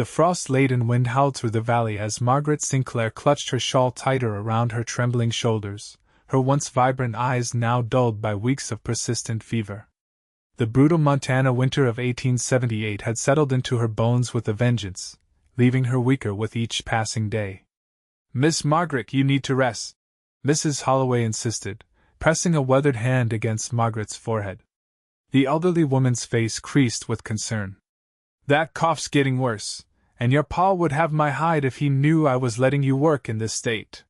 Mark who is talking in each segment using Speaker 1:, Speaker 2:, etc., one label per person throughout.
Speaker 1: The frost-laden wind howled through the valley as Margaret Sinclair clutched her shawl tighter around her trembling shoulders, her once vibrant eyes now dulled by weeks of persistent fever. The brutal Montana winter of 1878 had settled into her bones with a vengeance, leaving her weaker with each passing day. "Miss Margaret, you need to rest," Mrs. Holloway insisted, pressing a weathered hand against Margaret's forehead. The elderly woman's face creased with concern. "That cough's getting worse, and your pa would have my hide if he knew I was letting you work in this state."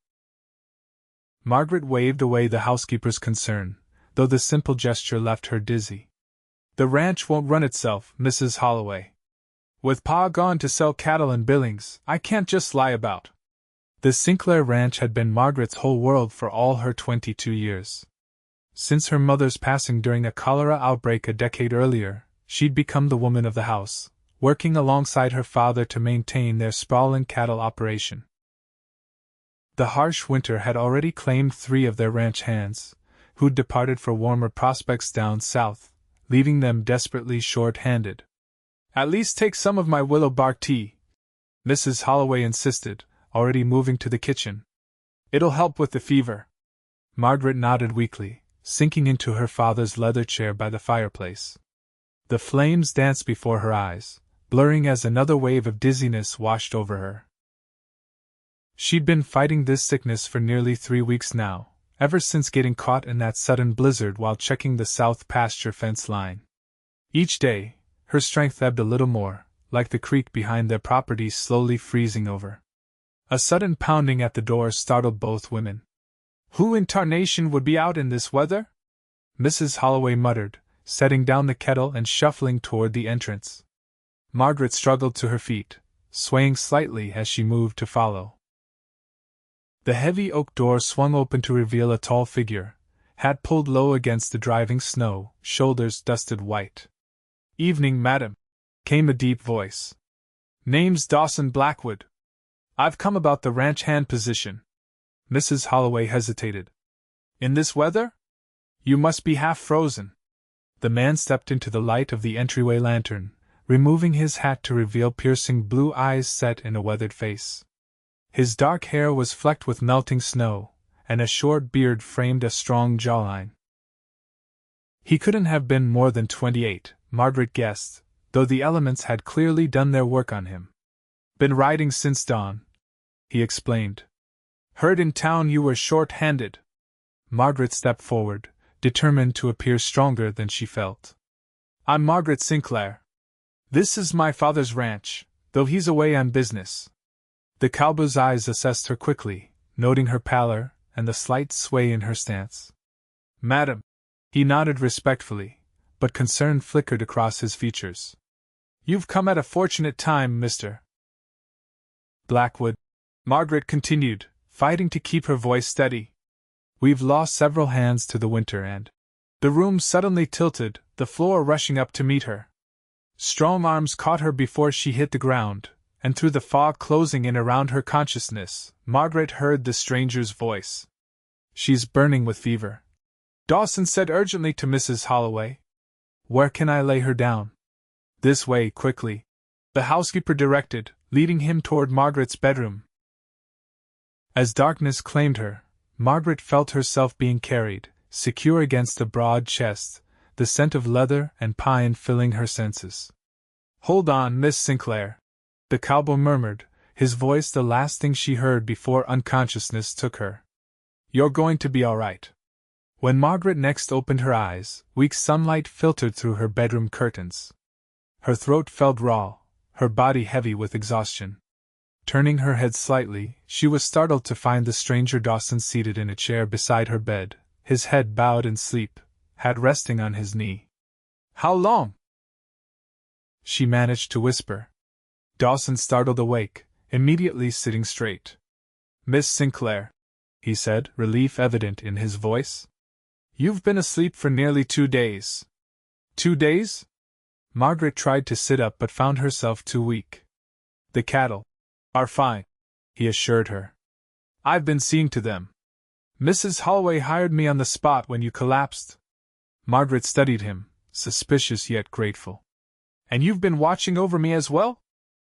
Speaker 1: Margaret waved away the housekeeper's concern, though the simple gesture left her dizzy. "The ranch won't run itself, Mrs. Holloway. With Pa gone to sell cattle in Billings, I can't just lie about." The Sinclair ranch had been Margaret's whole world for all her 22 years. Since her mother's passing during a cholera outbreak a decade earlier, she'd become the woman of the house, working alongside her father to maintain their sprawling cattle operation. The harsh winter had already claimed 3 of their ranch hands, who'd departed for warmer prospects down south, leaving them desperately short-handed. "At least take some of my willow bark tea," Mrs. Holloway insisted, already moving to the kitchen. "It'll help with the fever." Margaret nodded weakly, sinking into her father's leather chair by the fireplace. The flames danced before her eyes, blurring as another wave of dizziness washed over her. She'd been fighting this sickness for nearly 3 weeks now, ever since getting caught in that sudden blizzard while checking the south pasture fence line. Each day, her strength ebbed a little more, like the creek behind their property slowly freezing over. A sudden pounding at the door startled both women. "Who in tarnation would be out in this weather?" Mrs. Holloway muttered, setting down the kettle and shuffling toward the entrance. Margaret struggled to her feet, swaying slightly as she moved to follow. The heavy oak door swung open to reveal a tall figure, hat pulled low against the driving snow, shoulders dusted white. "Evening, madam," came a deep voice. "Name's Dawson Blackwood. I've come about the ranch hand position." Mrs. Holloway hesitated. "In this weather? You must be half frozen." The man stepped into the light of the entryway lantern, removing his hat to reveal piercing blue eyes set in a weathered face. His dark hair was flecked with melting snow, and a short beard framed a strong jawline. He couldn't have been more than 28, Margaret guessed, though the elements had clearly done their work on him. "Been riding since dawn," he explained. "Heard in town you were short-handed." Margaret stepped forward, determined to appear stronger than she felt. "I'm Margaret Sinclair. This is my father's ranch, though he's away on business." The cowboy's eyes assessed her quickly, noting her pallor and the slight sway in her stance. "Madam," he nodded respectfully, but concern flickered across his features. "You've come at a fortunate time, Mr. Blackwood," Margaret continued, fighting to keep her voice steady. "We've lost several hands to the winter and—" The room suddenly tilted, the floor rushing up to meet her. Strong arms caught her before she hit the ground, and through the fog closing in around her consciousness, Margaret heard the stranger's voice. "She's burning with fever," Dawson said urgently to Mrs. Holloway. "Where can I lay her down?" "This way, quickly," the housekeeper directed, leading him toward Margaret's bedroom. As darkness claimed her, Margaret felt herself being carried, secure against the broad chest, the scent of leather and pine filling her senses. "Hold on, Miss Sinclair," the cowboy murmured, his voice the last thing she heard before unconsciousness took her. "You're going to be all right." When Margaret next opened her eyes, weak sunlight filtered through her bedroom curtains. Her throat felt raw, her body heavy with exhaustion. Turning her head slightly, she was startled to find the stranger Dawson seated in a chair beside her bed, his head bowed in sleep, hat resting on his knee. "How long?" she managed to whisper. Dawson startled awake, immediately sitting straight. "Miss Sinclair," he said, relief evident in his voice. "You've been asleep for nearly 2 days." "2 days?" Margaret tried to sit up but found herself too weak. "The cattle are fine," he assured her. "I've been seeing to them. Mrs. Holloway hired me on the spot when you collapsed." Margaret studied him, suspicious yet grateful. "And you've been watching over me as well?"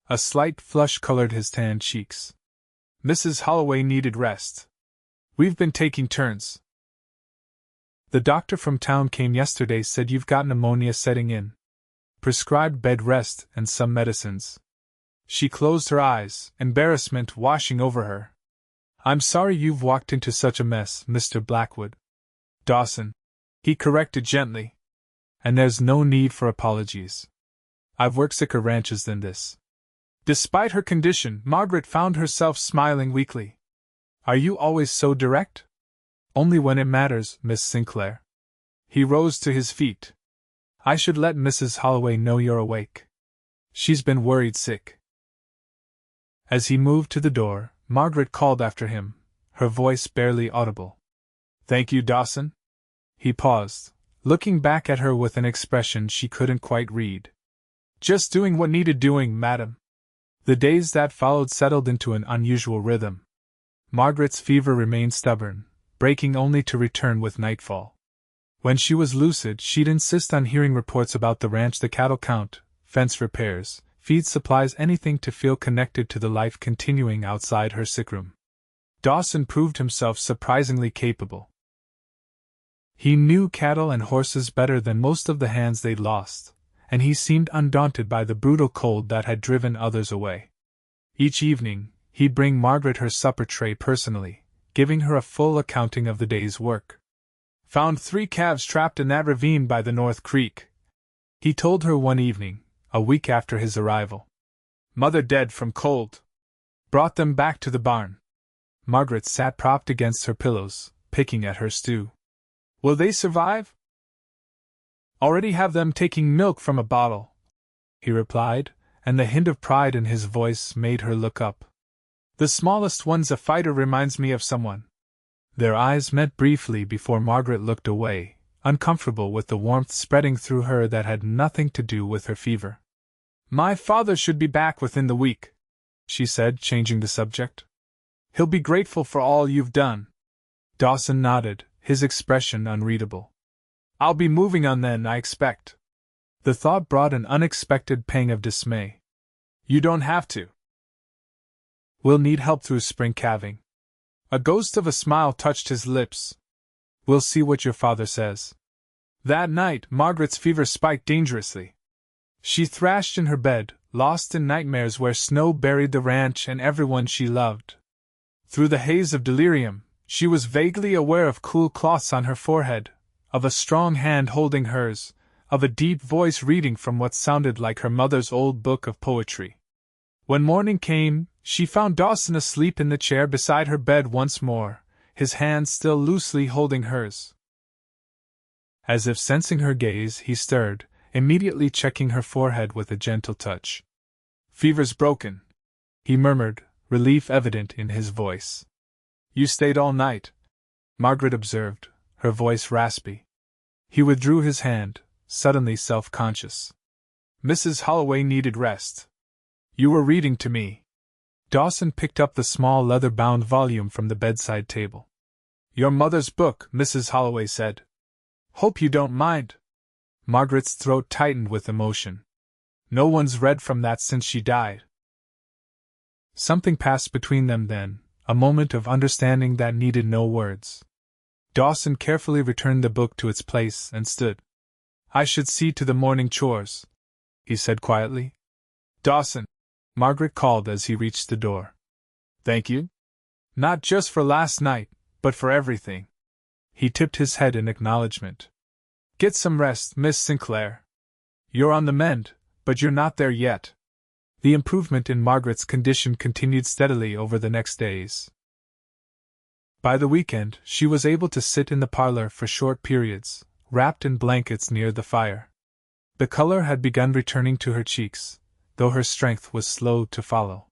Speaker 1: A slight flush colored his tanned cheeks. Mrs. Holloway needed rest. We've been taking turns. The doctor from town came yesterday, said you've got pneumonia setting in. Prescribed bed rest and some medicines. She closed her eyes, embarrassment washing over her. I'm sorry you've walked into such a mess, Mr. Blackwood. Dawson, he corrected gently. And there's no need for apologies. I've worked sicker ranches than this. Despite her condition, Margaret found herself smiling weakly. Are you always so direct? Only when it matters, Miss Sinclair. He rose to his feet. I should let Mrs. Holloway know you're awake. She's been worried sick. As he moved to the door, Margaret called after him, her voice barely audible. Thank you, Dawson. He paused, looking back at her with an expression she couldn't quite read. Just doing what needed doing, madam. The days that followed settled into an unusual rhythm. Margaret's fever remained stubborn, breaking only to return with nightfall. When she was lucid, she'd insist on hearing reports about the ranch, the cattle count, fence repairs, feed supplies, anything to feel connected to the life continuing outside her sickroom. Dawson proved himself surprisingly capable. He knew cattle and horses better than most of the hands they'd lost, and he seemed undaunted by the brutal cold that had driven others away. Each evening, he'd bring Margaret her supper tray personally, giving her a full accounting of the day's work. Found 3 calves trapped in that ravine by the North Creek, he told her one evening, a week after his arrival. Mother dead from cold. Brought them back to the barn. Margaret sat propped against her pillows, picking at her stew. Will they survive? Already have them taking milk from a bottle, he replied, and the hint of pride in his voice made her look up. The smallest one's a fighter, reminds me of someone. Their eyes met briefly before Margaret looked away, uncomfortable with the warmth spreading through her that had nothing to do with her fever. My father should be back within the week, she said, changing the subject. He'll be grateful for all you've done. Dawson nodded, his expression unreadable. I'll be moving on then, I expect. The thought brought an unexpected pang of dismay. You don't have to. We'll need help through spring calving. A ghost of a smile touched his lips. We'll see what your father says. That night, Margaret's fever spiked dangerously. She thrashed in her bed, lost in nightmares where snow buried the ranch and everyone she loved. Through the haze of delirium, she was vaguely aware of cool cloths on her forehead, of a strong hand holding hers, of a deep voice reading from what sounded like her mother's old book of poetry. When morning came, she found Dawson asleep in the chair beside her bed once more, his hand still loosely holding hers. As if sensing her gaze, he stirred, immediately checking her forehead with a gentle touch. Fever's broken, he murmured, relief evident in his voice. You stayed all night, Margaret observed, her voice raspy. He withdrew his hand, suddenly self-conscious. Mrs. Holloway needed rest. You were reading to me. Dawson picked up the small leather-bound volume from the bedside table. Your mother's book, Mrs. Holloway said. Hope you don't mind. Margaret's throat tightened with emotion. No one's read from that since she died. Something passed between them then, a moment of understanding that needed no words. Dawson carefully returned the book to its place and stood. I should see to the morning chores, he said quietly. Dawson, Margaret called as he reached the door. Thank you. Not just for last night, but for everything. He tipped his head in acknowledgement. Get some rest, Miss Sinclair. You're on the mend, but you're not there yet. The improvement in Margaret's condition continued steadily over the next days. By the weekend, she was able to sit in the parlor for short periods, wrapped in blankets near the fire. The color had begun returning to her cheeks, though her strength was slow to follow.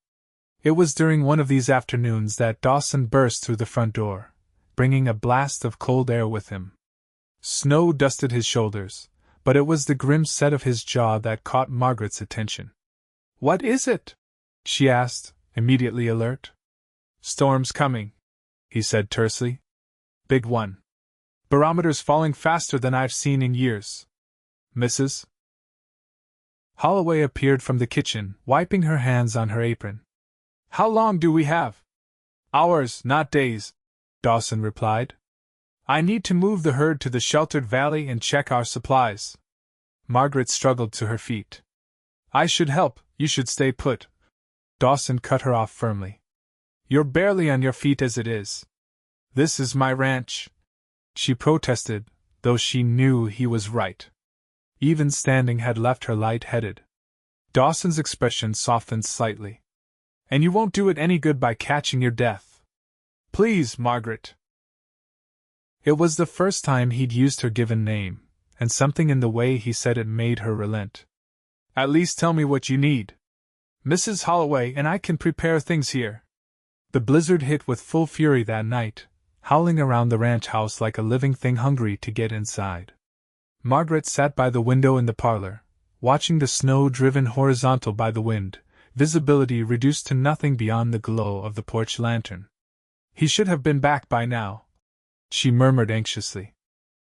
Speaker 1: It was during one of these afternoons that Dawson burst through the front door, bringing a blast of cold air with him. Snow dusted his shoulders, but it was the grim set of his jaw that caught Margaret's attention. What is it? She asked, immediately alert. Storm's coming, he said tersely. Big one. Barometer's falling faster than I've seen in years. Mrs. Holloway appeared from the kitchen, wiping her hands on her apron. How long do we have? Hours, not days, Dawson replied. I need to move the herd to the sheltered valley and check our supplies. Margaret struggled to her feet. I should help, you should stay put. Dawson cut her off firmly. You're barely on your feet as it is. This is my ranch, she protested, though she knew he was right. Even standing had left her light-headed. Dawson's expression softened slightly. And you won't do it any good by catching your death. Please, Margaret. It was the first time he'd used her given name, and something in the way he said it made her relent. At least tell me what you need. Mrs. Holloway and I can prepare things here. The blizzard hit with full fury that night, howling around the ranch house like a living thing hungry to get inside. Margaret sat by the window in the parlor, watching the snow driven horizontal by the wind, visibility reduced to nothing beyond the glow of the porch lantern. He should have been back by now, she murmured anxiously.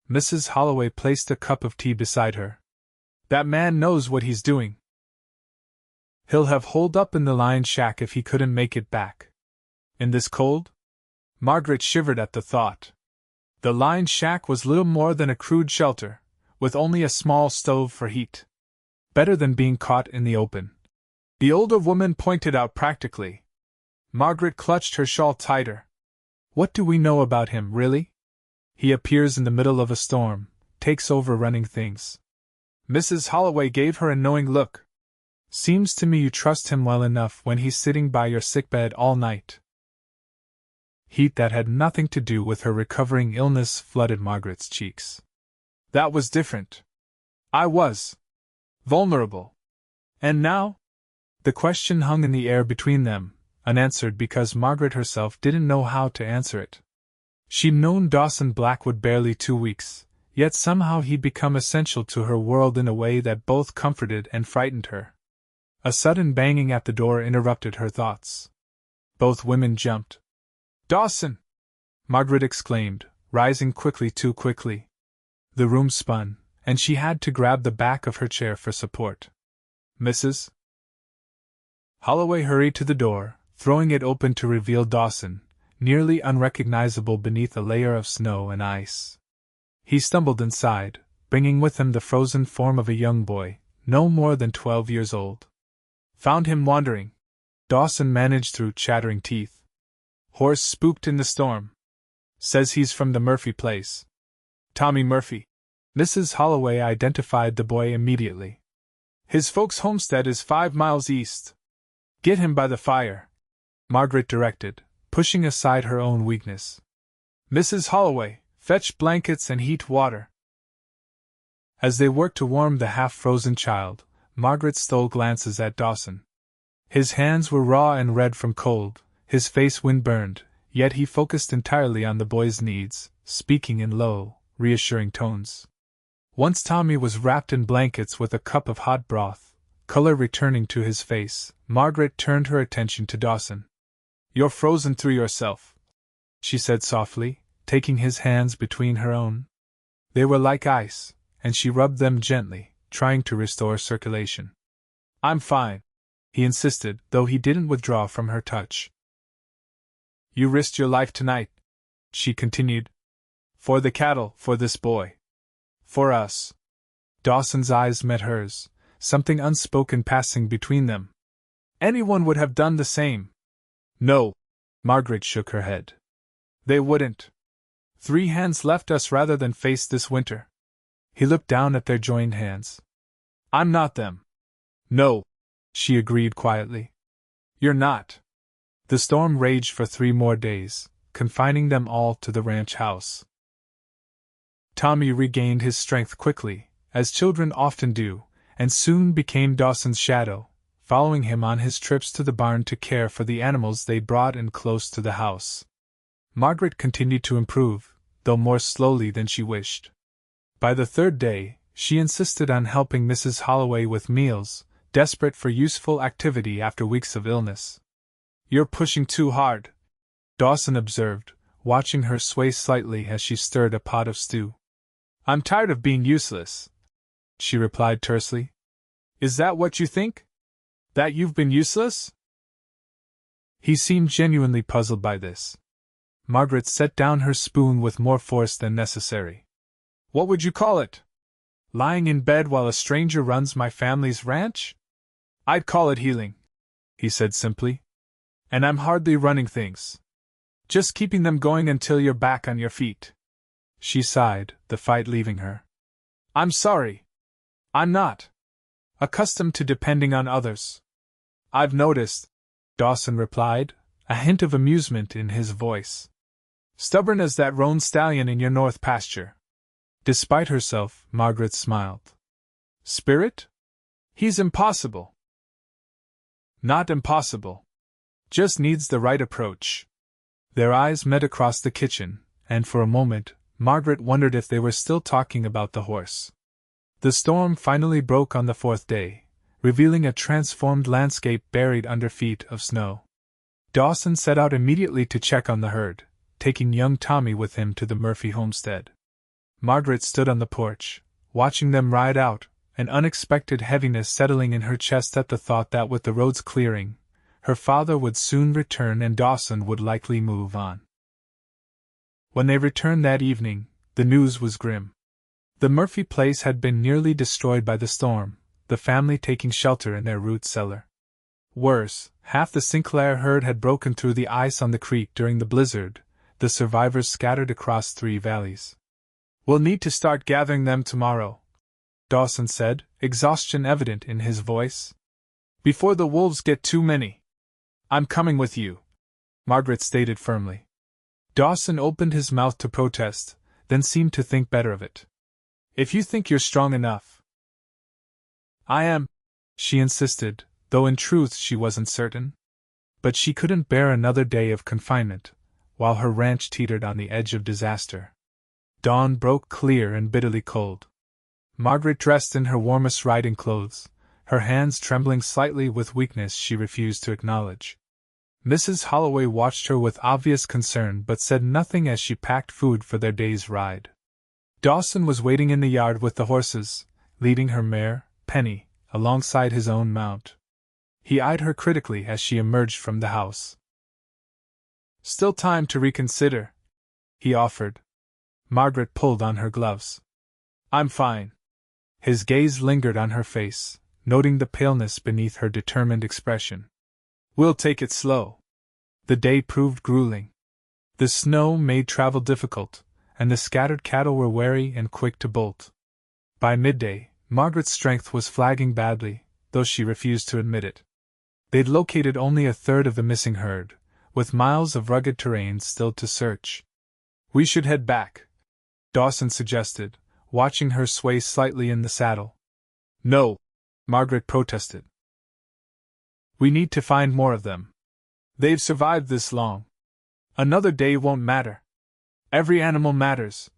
Speaker 1: Mrs. Holloway placed a cup of tea beside her. That man knows what he's doing. He'll have holed up in the lion shack if he couldn't make it back. In this cold? Margaret shivered at the thought. The lion shack was little more than a crude shelter, with only a small stove for heat. Better than being caught in the open. The older woman pointed out practically. Margaret clutched her shawl tighter. What do we know about him, really? He appears in the middle of a storm, takes over running things. Mrs. Holloway gave her a knowing look. Seems to me you trust him well enough when he's sitting by your sickbed all night. Heat that had nothing to do with her recovering illness flooded Margaret's cheeks. That was different. I was vulnerable. And now? The question hung in the air between them, unanswered because Margaret herself didn't know how to answer it. She'd known Dawson Blackwood barely 2 weeks, yet somehow he'd become essential to her world in a way that both comforted and frightened her. A sudden banging at the door interrupted her thoughts. Both women jumped. Dawson! Margaret exclaimed, rising quickly, too quickly. The room spun, and she had to grab the back of her chair for support. Mrs. Holloway hurried to the door, throwing it open to reveal Dawson, nearly unrecognizable beneath a layer of snow and ice. He stumbled inside, bringing with him the frozen form of a young boy, no more than 12 years old. Found him wandering, Dawson managed through chattering teeth. Horse spooked in the storm. Says he's from the Murphy place. Tommy Murphy. Mrs. Holloway identified the boy immediately. His folks' homestead is 5 miles east. Get him by the fire, Margaret directed, pushing aside her own weakness. Mrs. Holloway, fetch blankets and heat water. As they worked to warm the half-frozen child, Margaret stole glances at Dawson. His hands were raw and red from cold, his face wind-burned, yet he focused entirely on the boy's needs, speaking in low, reassuring tones. Once Tommy was wrapped in blankets with a cup of hot broth, color returning to his face, Margaret turned her attention to Dawson. You're frozen through yourself, she said softly, taking his hands between her own. They were like ice, and she rubbed them gently, trying to restore circulation. I'm fine, he insisted, though he didn't withdraw from her touch. You risked your life tonight, she continued. For the cattle, for this boy. For us. Dawson's eyes met hers, something unspoken passing between them. Anyone would have done the same. No, Margaret shook her head. They wouldn't. 3 hands left us rather than face this winter. He looked down at their joined hands. I'm not them. No, she agreed quietly. You're not. The storm raged for 3 more days, confining them all to the ranch house. Tommy regained his strength quickly, as children often do, and soon became Dawson's shadow, following him on his trips to the barn to care for the animals they brought in close to the house. Margaret continued to improve, though more slowly than she wished. By the 3rd day, she insisted on helping Mrs. Holloway with meals, desperate for useful activity after weeks of illness. You're pushing too hard, Dawson observed, watching her sway slightly as she stirred a pot of stew. I'm tired of being useless, she replied tersely. Is that what you think? That you've been useless? He seemed genuinely puzzled by this. Margaret set down her spoon with more force than necessary. What would you call it? Lying in bed while a stranger runs my family's ranch? I'd call it healing, he said simply. And I'm hardly running things. Just keeping them going until you're back on your feet. She sighed, the fight leaving her. I'm sorry. I'm not accustomed to depending on others. I've noticed, Dawson replied, a hint of amusement in his voice. Stubborn as that roan stallion in your north pasture. Despite herself, Margaret smiled. Spirit? He's impossible. Not impossible. Just needs the right approach. Their eyes met across the kitchen, and for a moment, Margaret wondered if they were still talking about the horse. The storm finally broke on the fourth day, revealing a transformed landscape buried under feet of snow. Dawson set out immediately to check on the herd, taking young Tommy with him to the Murphy homestead. Margaret stood on the porch, watching them ride out, an unexpected heaviness settling in her chest at the thought that with the roads clearing, her father would soon return and Dawson would likely move on. When they returned that evening, the news was grim. The Murphy place had been nearly destroyed by the storm, the family taking shelter in their root cellar. Worse, half the Sinclair herd had broken through the ice on the creek during the blizzard, the survivors scattered across 3 valleys. We'll need to start gathering them tomorrow, Dawson said, exhaustion evident in his voice. Before the wolves get too many. I'm coming with you, Margaret stated firmly. Dawson opened his mouth to protest, then seemed to think better of it. If you think you're strong enough. I am, she insisted, though in truth she wasn't certain. But she couldn't bear another day of confinement, while her ranch teetered on the edge of disaster. Dawn broke clear and bitterly cold. Margaret dressed in her warmest riding clothes, her hands trembling slightly with weakness she refused to acknowledge. Mrs. Holloway watched her with obvious concern but said nothing as she packed food for their day's ride. Dawson was waiting in the yard with the horses, leading her mare, Penny, alongside his own mount. He eyed her critically as she emerged from the house. Still time to reconsider, he offered. Margaret pulled on her gloves. I'm fine. His gaze lingered on her face, noting the paleness beneath her determined expression. We'll take it slow. The day proved grueling. The snow made travel difficult, and the scattered cattle were wary and quick to bolt. By midday, Margaret's strength was flagging badly, though she refused to admit it. They'd located only a third of the missing herd, with miles of rugged terrain still to search. We should head back, Dawson suggested, watching her sway slightly in the saddle. No, Margaret protested. We need to find more of them. They've survived this long. Another day won't matter. Every animal matters,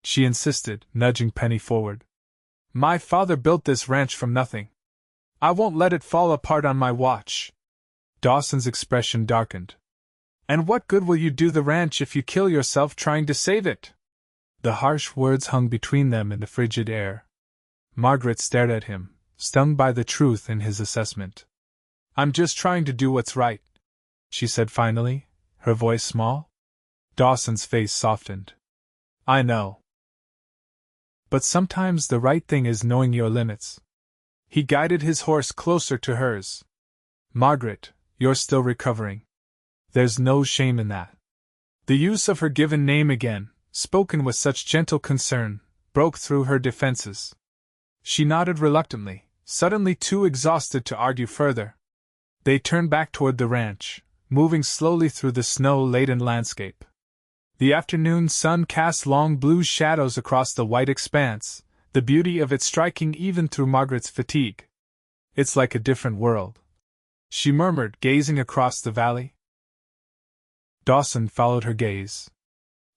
Speaker 1: she insisted, nudging Penny forward. My father built this ranch from nothing. I won't let it fall apart on my watch. Dawson's expression darkened. And what good will you do the ranch if you kill yourself trying to save it? The harsh words hung between them in the frigid air. Margaret stared at him, stung by the truth in his assessment. I'm just trying to do what's right, she said finally, her voice small. Dawson's face softened. I know. But sometimes the right thing is knowing your limits. He guided his horse closer to hers. Margaret, you're still recovering. There's no shame in that. The use of her given name again, spoken with such gentle concern, broke through her defenses. She nodded reluctantly, suddenly too exhausted to argue further. They turned back toward the ranch, moving slowly through the snow-laden landscape. The afternoon sun cast long blue shadows across the white expanse, the beauty of it striking even through Margaret's fatigue. It's like a different world, she murmured, gazing across the valley. Dawson followed her gaze.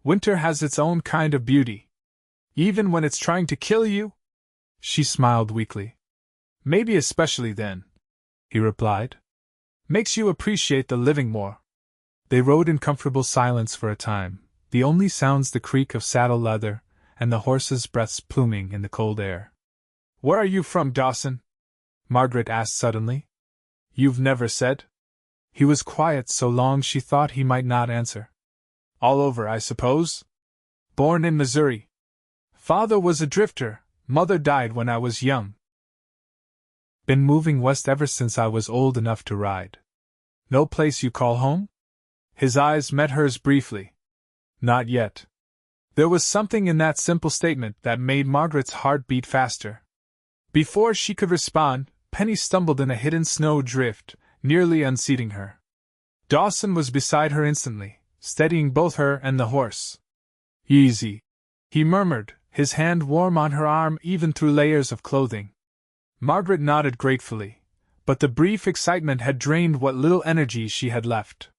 Speaker 1: Winter has its own kind of beauty. Even when it's trying to kill you? She smiled weakly. Maybe especially then, he replied. Makes you appreciate the living more. They rode in comfortable silence for a time, the only sounds the creak of saddle leather and the horses' breaths pluming in the cold air. Where are you from, Dawson? Margaret asked suddenly. You've never said? He was quiet so long she thought he might not answer. All over, I suppose? Born in Missouri. Father was a drifter, mother died when I was young. Been moving west ever since I was old enough to ride. No place you call home? His eyes met hers briefly. Not yet. There was something in that simple statement that made Margaret's heart beat faster. Before she could respond, Penny stumbled in a hidden snow drift, nearly unseating her. Dawson was beside her instantly, steadying both her and the horse. Easy, he murmured, his hand warm on her arm even through layers of clothing. Margaret nodded gratefully, but the brief excitement had drained what little energy she had left.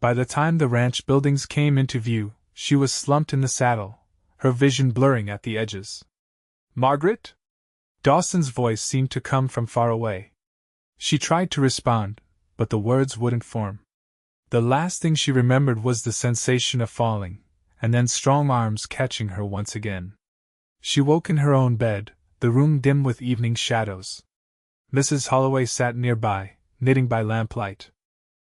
Speaker 1: By the time the ranch buildings came into view, she was slumped in the saddle, her vision blurring at the edges. Margaret? Dawson's voice seemed to come from far away. She tried to respond, but the words wouldn't form. The last thing she remembered was the sensation of falling, and then strong arms catching her once again. She woke in her own bed, the room dim with evening shadows. Mrs. Holloway sat nearby, knitting by lamplight.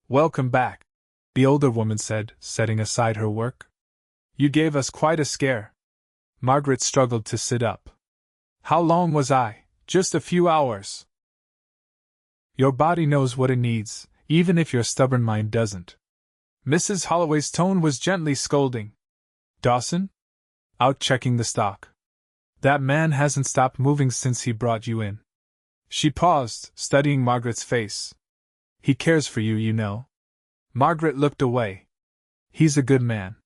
Speaker 1: Welcome back, the older woman said, setting aside her work. You gave us quite a scare. Margaret struggled to sit up. How long was I? Just a few hours. Your body knows what it needs, even if your stubborn mind doesn't. Mrs. Holloway's tone was gently scolding. Dawson? Out checking the stock. That man hasn't stopped moving since he brought you in. She paused, studying Margaret's face. He cares for you, you know. Margaret looked away. He's a good man.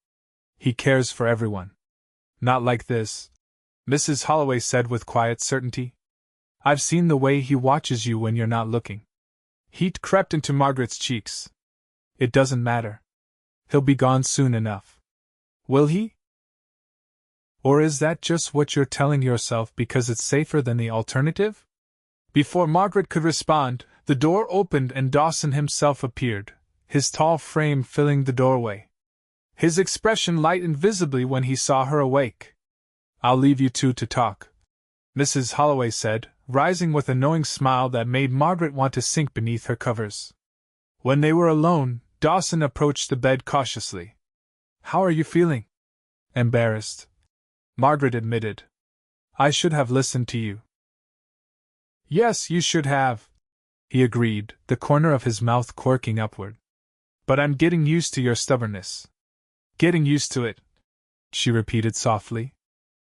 Speaker 1: He cares for everyone. Not like this, Mrs. Holloway said with quiet certainty. I've seen the way he watches you when you're not looking. Heat crept into Margaret's cheeks. It doesn't matter. He'll be gone soon enough. Will he? Or is that just what you're telling yourself because it's safer than the alternative? Before Margaret could respond, the door opened and Dawson himself appeared, his tall frame filling the doorway. His expression lightened visibly when he saw her awake. I'll leave you two to talk, Mrs. Holloway said, rising with a knowing smile that made Margaret want to sink beneath her covers. When they were alone, Dawson approached the bed cautiously. How are you feeling? Embarrassed, Margaret admitted. I should have listened to you. Yes, you should have, he agreed, the corner of his mouth quirking upward. But I'm getting used to your stubbornness. Getting used to it, she repeated softly.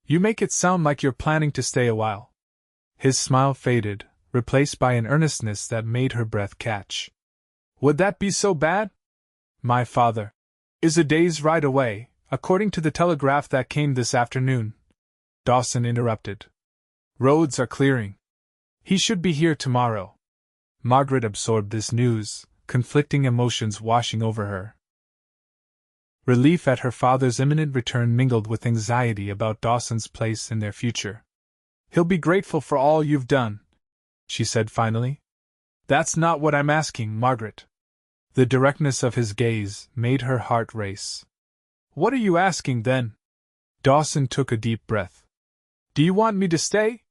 Speaker 1: You make it sound like you're planning to stay a while. His smile faded, replaced by an earnestness that made her breath catch. Would that be so bad? My father is a day's ride away, according to the telegraph that came this afternoon, Dawson interrupted. Roads are clearing. He should be here tomorrow. Margaret absorbed this news, conflicting emotions washing over her. Relief at her father's imminent return mingled with anxiety about Dawson's place in their future. He'll be grateful for all you've done, she said finally. That's not what I'm asking, Margaret. The directness of his gaze made her heart race. What are you asking, then? Dawson took a deep breath. Do you want me to stay?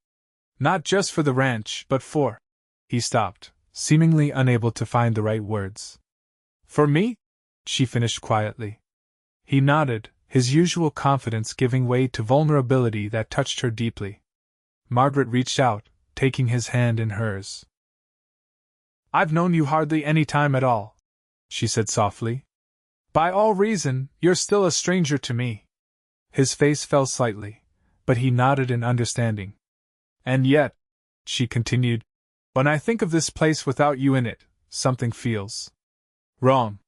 Speaker 1: Not just for the ranch, but for... He stopped, seemingly unable to find the right words. For me? She finished quietly. He nodded, his usual confidence giving way to vulnerability that touched her deeply. Margaret reached out, taking his hand in hers. I've known you hardly any time at all, she said softly. By all reason, you're still a stranger to me. His face fell slightly, but he nodded in understanding. And yet, she continued, when I think of this place without you in it, something feels wrong.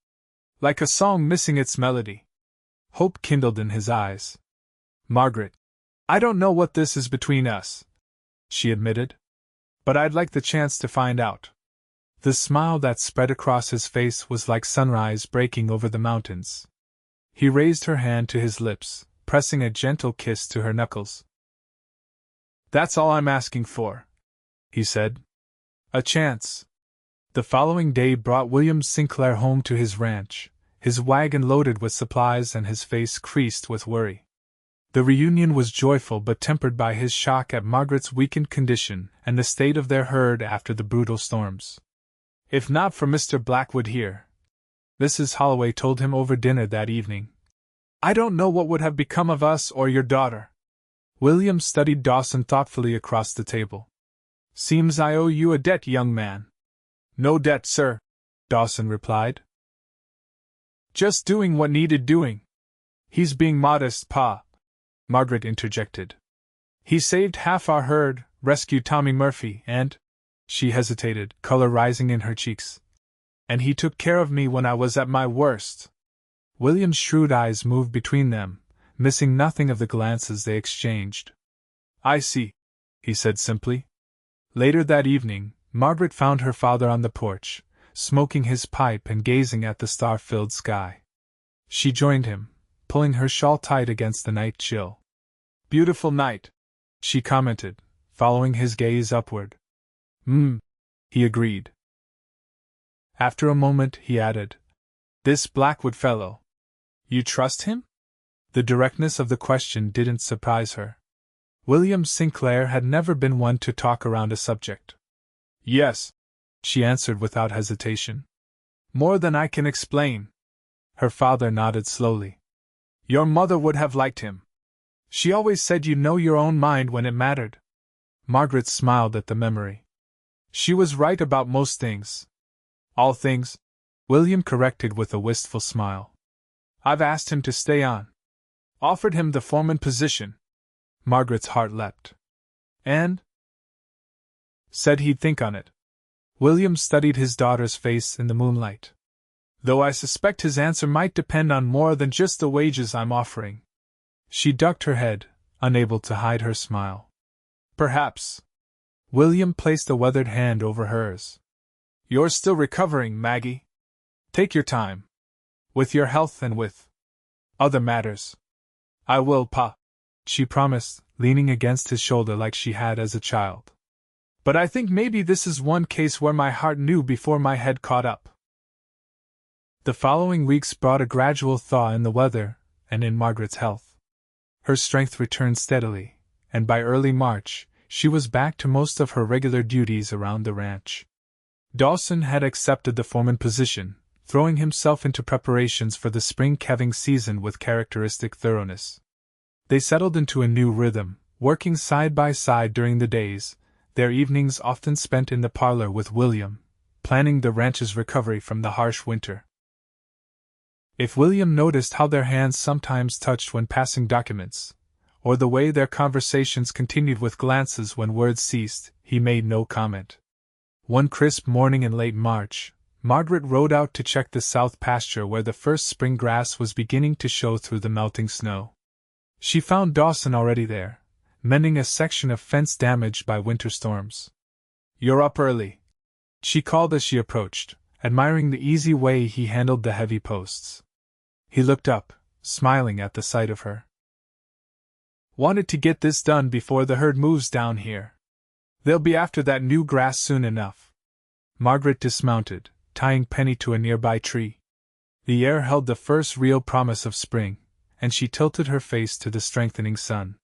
Speaker 1: Like a song missing its melody. Hope kindled in his eyes. Margaret, I don't know what this is between us, she admitted. But I'd like the chance to find out. The smile that spread across his face was like sunrise breaking over the mountains. He raised her hand to his lips, pressing a gentle kiss to her knuckles. That's all I'm asking for, he said. A chance. The following day brought William Sinclair home to his ranch, his wagon loaded with supplies and his face creased with worry. The reunion was joyful but tempered by his shock at Margaret's weakened condition and the state of their herd after the brutal storms. If not for Mr. Blackwood here, Mrs. Holloway told him over dinner that evening, I don't know what would have become of us or your daughter. William studied Dawson thoughtfully across the table. Seems I owe you a debt, young man. No debt, sir, Dawson replied. Just doing what needed doing. He's being modest, Pa, Margaret interjected. He saved half our herd, rescued Tommy Murphy, and… She hesitated, color rising in her cheeks. And he took care of me when I was at my worst. William's shrewd eyes moved between them, missing nothing of the glances they exchanged. I see, he said simply. Later that evening, Margaret found her father on the porch, smoking his pipe and gazing at the star-filled sky. She joined him, pulling her shawl tight against the night chill. Beautiful night, she commented, following his gaze upward. He agreed. After a moment, he added, This Blackwood fellow. You trust him? The directness of the question didn't surprise her. William Sinclair had never been one to talk around a subject. Yes, she answered without hesitation. More than I can explain. Her father nodded slowly. Your mother would have liked him. She always said you know your own mind when it mattered. Margaret smiled at the memory. She was right about most things. All things, William corrected with a wistful smile. I've asked him to stay on. Offered him the foreman position. Margaret's heart leapt. And? Said he'd think on it. William studied his daughter's face in the moonlight. Though I suspect his answer might depend on more than just the wages I'm offering. She ducked her head, unable to hide her smile. Perhaps. William placed a weathered hand over hers. You're still recovering, Maggie. Take your time. With your health and with other matters. I will, Pa, she promised, leaning against his shoulder like she had as a child. But I think maybe this is one case where my heart knew before my head caught up. The following weeks brought a gradual thaw in the weather and in Margaret's health. Her strength returned steadily, and by early March, she was back to most of her regular duties around the ranch. Dawson had accepted the foreman position, throwing himself into preparations for the spring calving season with characteristic thoroughness. They settled into a new rhythm, working side by side during the days, their evenings often spent in the parlor with William, planning the ranch's recovery from the harsh winter. If William noticed how their hands sometimes touched when passing documents, or the way their conversations continued with glances when words ceased, he made no comment. One crisp morning in late March, Margaret rode out to check the south pasture where the first spring grass was beginning to show through the melting snow. She found Dawson already there, mending a section of fence damaged by winter storms. You're up early, she called as she approached, admiring the easy way he handled the heavy posts. He looked up, smiling at the sight of her. Wanted to get this done before the herd moves down here. They'll be after that new grass soon enough. Margaret dismounted, tying Penny to a nearby tree. The air held the first real promise of spring, and she tilted her face to the strengthening sun.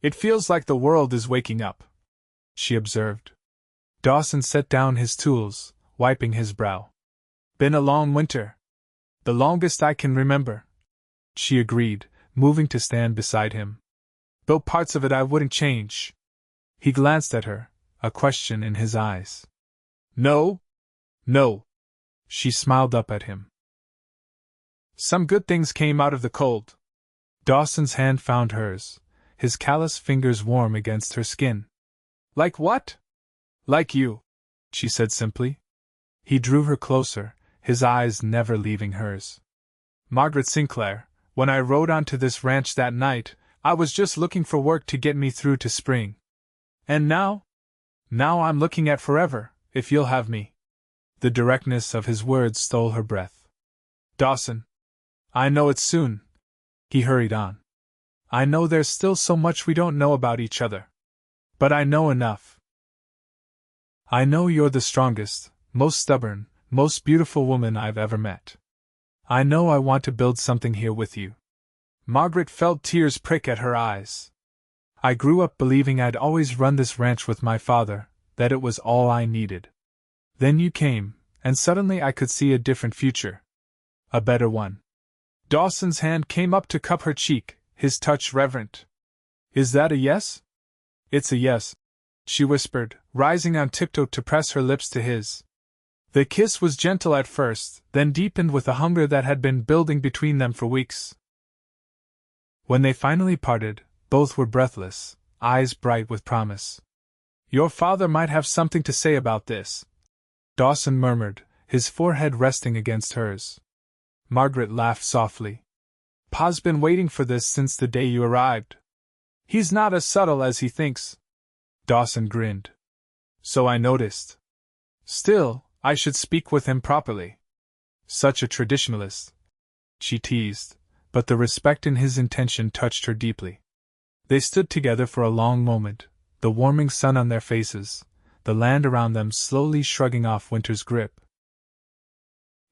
Speaker 1: It feels like the world is waking up, she observed. Dawson set down his tools, wiping his brow. Been a long winter. The longest I can remember, she agreed, moving to stand beside him. Though parts of it I wouldn't change. He glanced at her, a question in his eyes. No? No. She smiled up at him. Some good things came out of the cold. Dawson's hand found hers, his callous fingers warm against her skin. Like what? Like you, she said simply. He drew her closer, his eyes never leaving hers. Margaret Sinclair, when I rode onto this ranch that night, I was just looking for work to get me through to spring. And now? Now I'm looking at forever, if you'll have me. The directness of his words stole her breath. Dawson, I know it's soon, he hurried on. I know there's still so much we don't know about each other. But I know enough. I know you're the strongest, most stubborn, most beautiful woman I've ever met. I know I want to build something here with you. Margaret felt tears prick at her eyes. I grew up believing I'd always run this ranch with my father, that it was all I needed. Then you came, and suddenly I could see a different future. A better one. Dawson's hand came up to cup her cheek, his touch reverent. Is that a yes? It's a yes, she whispered, rising on tiptoe to press her lips to his. The kiss was gentle at first, then deepened with a hunger that had been building between them for weeks. When they finally parted, both were breathless, eyes bright with promise. Your father might have something to say about this, Dawson murmured, his forehead resting against hers. Margaret laughed softly. Pa's been waiting for this since the day you arrived. He's not as subtle as he thinks. Dawson grinned. So I noticed. Still, I should speak with him properly. Such a traditionalist, she teased, but the respect in his intention touched her deeply. They stood together for a long moment, the warming sun on their faces, the land around them slowly shrugging off winter's grip.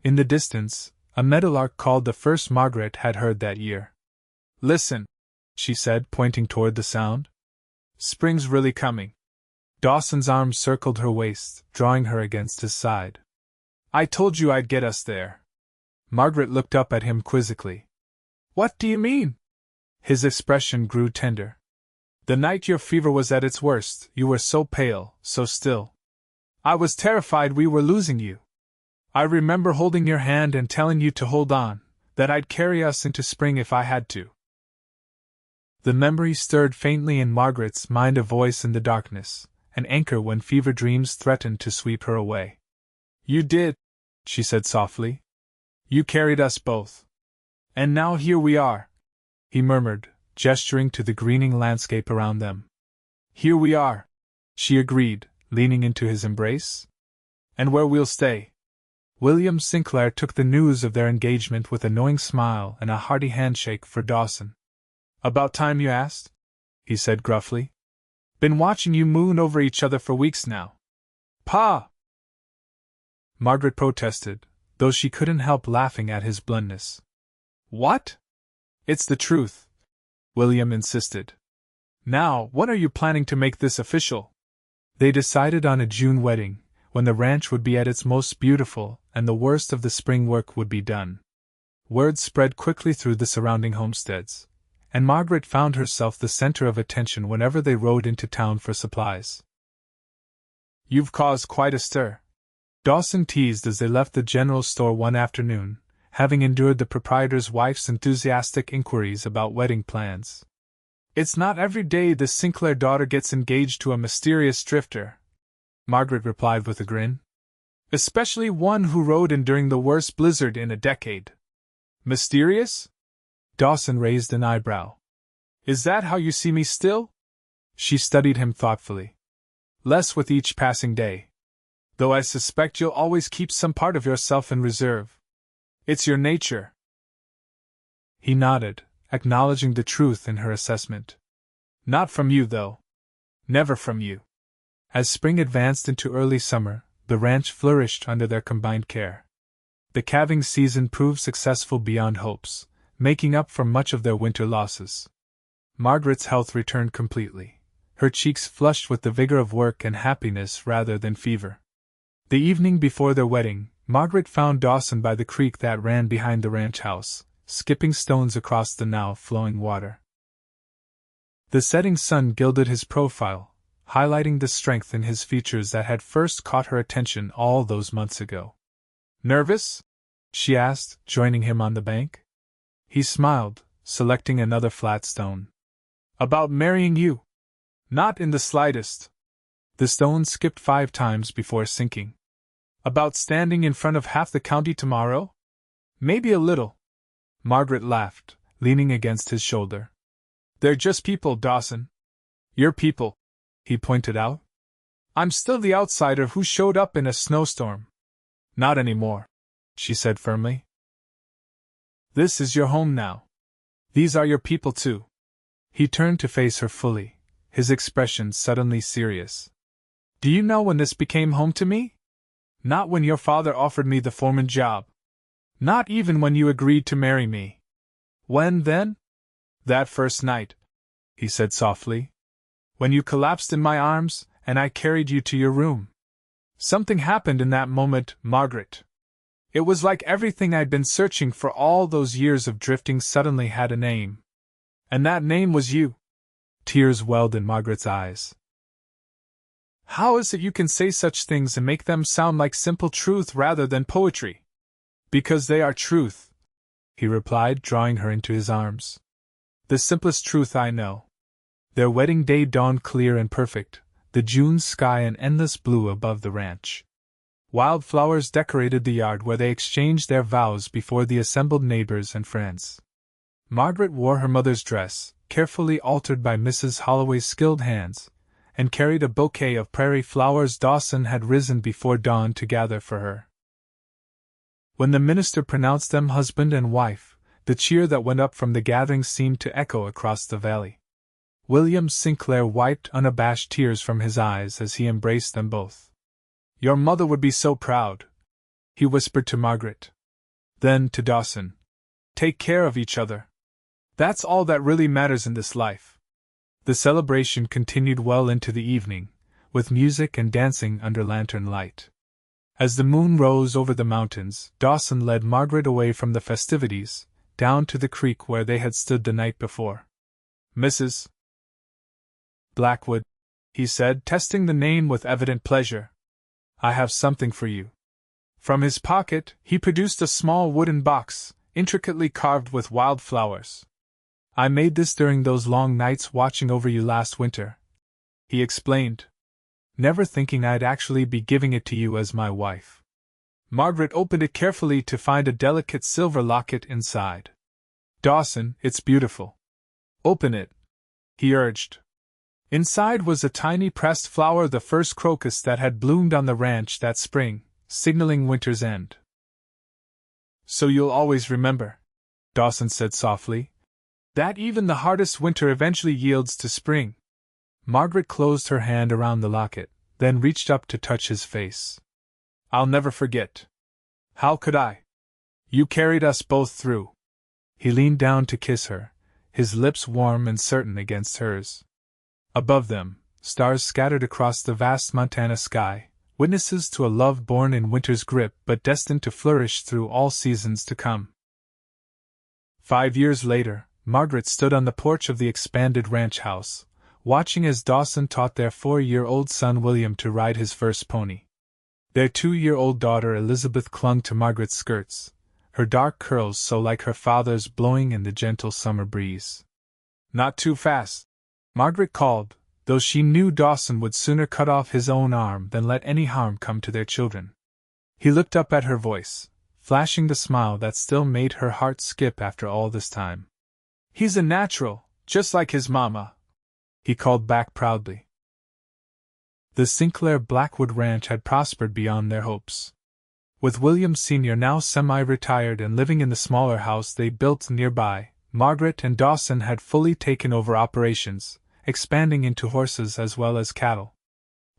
Speaker 1: In the distance, a meadowlark called the first Margaret had heard that year. Listen, she said, pointing toward the sound. Spring's really coming. Dawson's arm circled her waist, drawing her against his side. I told you I'd get us there. Margaret looked up at him quizzically. What do you mean? His expression grew tender. The night your fever was at its worst, you were so pale, so still. I was terrified we were losing you. I remember holding your hand and telling you to hold on, that I'd carry us into spring if I had to. The memory stirred faintly in Margaret's mind, a voice in the darkness, an anchor when fever dreams threatened to sweep her away. You did, she said softly. You carried us both. And now here we are, he murmured, gesturing to the greening landscape around them. Here we are, she agreed, leaning into his embrace. And where we'll stay. William Sinclair took the news of their engagement with a knowing smile and a hearty handshake for Dawson. About time you asked, he said gruffly. Been watching you moon over each other for weeks now. Pa! Margaret protested, though she couldn't help laughing at his bluntness. What? It's the truth, William insisted. Now, when are you planning to make this official? They decided on a June wedding, when the ranch would be at its most beautiful and the worst of the spring work would be done. Word spread quickly through the surrounding homesteads, and Margaret found herself the center of attention whenever they rode into town for supplies. You've caused quite a stir, Dawson teased as they left the general store one afternoon, having endured the proprietor's wife's enthusiastic inquiries about wedding plans. It's not every day the Sinclair daughter gets engaged to a mysterious drifter, Margaret replied with a grin. Especially one who rode in during the worst blizzard in a decade. Mysterious? Dawson raised an eyebrow. Is that how you see me still? She studied him thoughtfully. Less with each passing day. Though I suspect you'll always keep some part of yourself in reserve. It's your nature. He nodded, acknowledging the truth in her assessment. Not from you, though. Never from you. As spring advanced into early summer, the ranch flourished under their combined care. The calving season proved successful beyond hopes, making up for much of their winter losses. Margaret's health returned completely, her cheeks flushed with the vigor of work and happiness rather than fever. The evening before their wedding, Margaret found Dawson by the creek that ran behind the ranch house, skipping stones across the now flowing water. The setting sun gilded his profile, highlighting the strength in his features that had first caught her attention all those months ago. Nervous? She asked, joining him on the bank. He smiled, selecting another flat stone. About marrying you? Not in the slightest. The stone skipped 5 times before sinking. About standing in front of half the county tomorrow? Maybe a little. Margaret laughed, leaning against his shoulder. They're just people, Dawson. Your people, he pointed out. I'm still the outsider who showed up in a snowstorm. Not anymore, she said firmly. This is your home now. These are your people too. He turned to face her fully, his expression suddenly serious. Do you know when this became home to me? Not when your father offered me the foreman job. Not even when you agreed to marry me. When then? That first night, he said softly, when you collapsed in my arms, and I carried you to your room. Something happened in that moment, Margaret. It was like everything I'd been searching for all those years of drifting suddenly had a name. And that name was you. Tears welled in Margaret's eyes. How is it you can say such things and make them sound like simple truth rather than poetry? Because they are truth, he replied, drawing her into his arms. The simplest truth I know. Their wedding day dawned clear and perfect, the June sky an endless blue above the ranch. Wild flowers decorated the yard where they exchanged their vows before the assembled neighbors and friends. Margaret wore her mother's dress, carefully altered by Mrs. Holloway's skilled hands, and carried a bouquet of prairie flowers Dawson had risen before dawn to gather for her. When the minister pronounced them husband and wife, the cheer that went up from the gathering seemed to echo across the valley. William Sinclair wiped unabashed tears from his eyes as he embraced them both. Your mother would be so proud, he whispered to Margaret. Then to Dawson. Take care of each other. That's all that really matters in this life. The celebration continued well into the evening, with music and dancing under lantern light. As the moon rose over the mountains, Dawson led Margaret away from the festivities, down to the creek where they had stood the night before. Mrs. Blackwood, he said, testing the name with evident pleasure. I have something for you. From his pocket, he produced a small wooden box, intricately carved with wild flowers. I made this during those long nights watching over you last winter, he explained, never thinking I'd actually be giving it to you as my wife. Margaret opened it carefully to find a delicate silver locket inside. Dawson, it's beautiful. Open it, he urged. Inside was a tiny pressed flower, the first crocus that had bloomed on the ranch that spring, signaling winter's end. So you'll always remember, Dawson said softly, that even the hardest winter eventually yields to spring. Margaret closed her hand around the locket, then reached up to touch his face. I'll never forget. How could I? You carried us both through. He leaned down to kiss her, his lips warm and certain against hers. Above them, stars scattered across the vast Montana sky, witnesses to a love born in winter's grip but destined to flourish through all seasons to come. 5 years later, Margaret stood on the porch of the expanded ranch house, watching as Dawson taught their 4-year-old son William to ride his first pony. Their 2-year-old daughter Elizabeth clung to Margaret's skirts, her dark curls so like her father's blowing in the gentle summer breeze. Not too fast, Margaret called, though she knew Dawson would sooner cut off his own arm than let any harm come to their children. He looked up at her voice, flashing the smile that still made her heart skip after all this time. He's a natural, just like his mama, he called back proudly. The Sinclair Blackwood Ranch had prospered beyond their hopes. With William Sr. now semi-retired and living in the smaller house they built nearby, Margaret and Dawson had fully taken over operations, expanding into horses as well as cattle.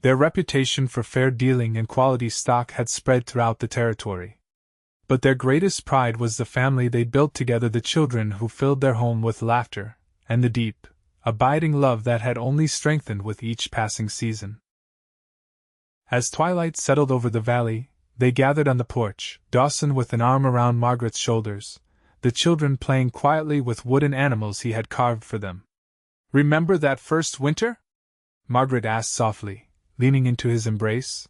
Speaker 1: Their reputation for fair dealing and quality stock had spread throughout the territory. But their greatest pride was the family they built together, the children who filled their home with laughter, and the deep, abiding love that had only strengthened with each passing season. As twilight settled over the valley, they gathered on the porch, Dawson with an arm around Margaret's shoulders, the children playing quietly with wooden animals he had carved for them. Remember that first winter? Margaret asked softly, leaning into his embrace.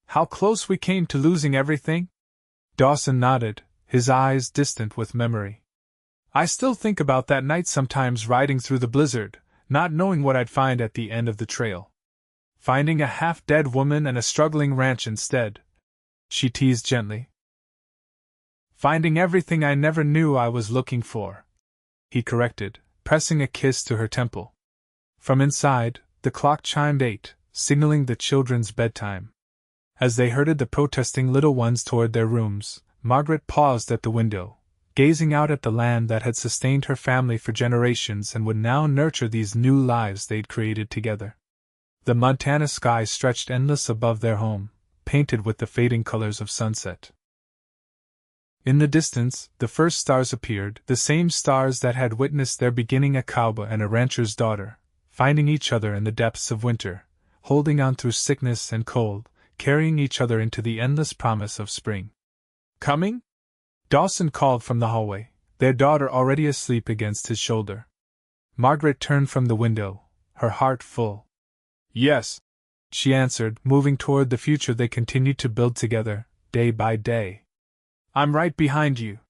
Speaker 1: How close we came to losing everything? Dawson nodded, his eyes distant with memory. I still think about that night sometimes, riding through the blizzard, not knowing what I'd find at the end of the trail. Finding a half-dead woman and a struggling ranch instead, she teased gently. Finding everything I never knew I was looking for, he corrected, pressing a kiss to her temple. From inside, the clock chimed 8, signaling the children's bedtime. As they herded the protesting little ones toward their rooms, Margaret paused at the window, gazing out at the land that had sustained her family for generations and would now nurture these new lives they'd created together. The Montana sky stretched endless above their home, painted with the fading colors of sunset. In the distance, the first stars appeared, the same stars that had witnessed their beginning, a cowboy and a rancher's daughter, finding each other in the depths of winter, holding on through sickness and cold, carrying each other into the endless promise of spring. Coming? Dawson called from the hallway, their daughter already asleep against his shoulder. Margaret turned from the window, her heart full. Yes, she answered, moving toward the future they continued to build together, day by day. I'm right behind you.